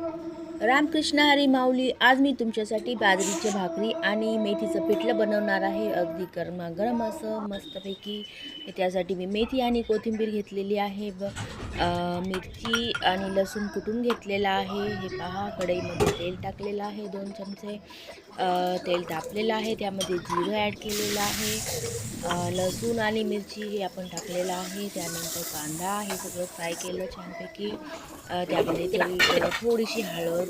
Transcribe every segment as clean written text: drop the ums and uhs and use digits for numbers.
रामकृष्ण हरी माऊली. आज मी तुमच्यासाठी बाजरीची भाकरी आणि मेथीचं पिठलं बनवणार आहे. अगदी गरमागरम असं मस्तपैकी. त्यासाठी मी मेथी आणि कोथिंबीर घेतलेली आहे. मिरची आणि लसूण कुटून घेतलेला आहे. हे पहा, कढईमध्ये तेल टाकलेलं आहे 2 चमचे. तेल तापलेलं आहे, त्यामध्ये जिरं ॲड केलेलं आहे. लसूण आणि मिरची हे आपण टाकलेलं आहे. त्यानंतर कांदा हे सगळं फ्राय केलं छानपैकी. त्यामध्ये थोडीशी हळद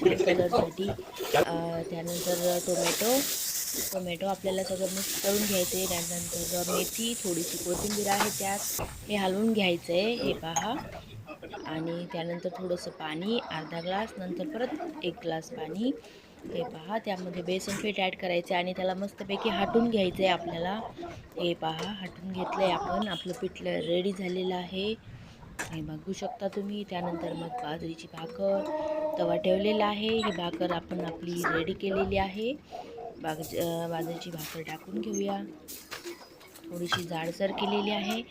छान कलरसाठी. त्यानंतर टोमॅटो आपल्याला सगळं मिक्स करून घ्यायचं आहे. त्यानंतर मेथी, थोडीशी कोथिंबीर आहे त्यात, हे हलवून घ्यायचं आहे. हे पहा. आणि त्यानंतर थोडंसं पाणी, अर्धा ग्लास, नंतर परत 1 ग्लास पाणी. हे पहा, त्यामध्ये बेसन पीठ ॲड करायचं आहे आणि त्याला मस्तपैकी हटून घ्यायचं आहे आपल्याला. हे पहा, हटून घेतलं आहे आपण. आपलं पिठलं रेडी झालेलं आहे, हे बघू शकता तुम्ही. त्यानंतर मग बाजरीची भाकर, तवा ठेवलेला आहे. ही भाकर आपण आपली रेडी केलेली आहे. बाजरीची भाकर टाकून घेऊया. थोडीशी जाडसर केलेली आहे.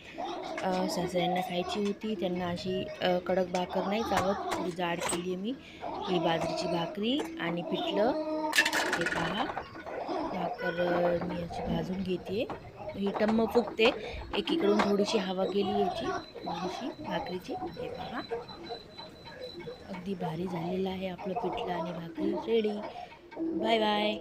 सासऱ्यांना खायची होती, त्यांना अशी कडक भाकर नाही चालत, थोडी जाड केली आहे मी. ही बाजरीची भाकरी आणि पिठलं. हे पहा, भाकर मी अशी भाजून घेते. ही टम्म फुगते. एकीकडून थोडीशी हवा गेली याची, थोडीशी भाकरीची. हे पहा, अगदी भारी झालेलं आहे आपलं पिठलं आणि भाकरी रेडी. Bye bye.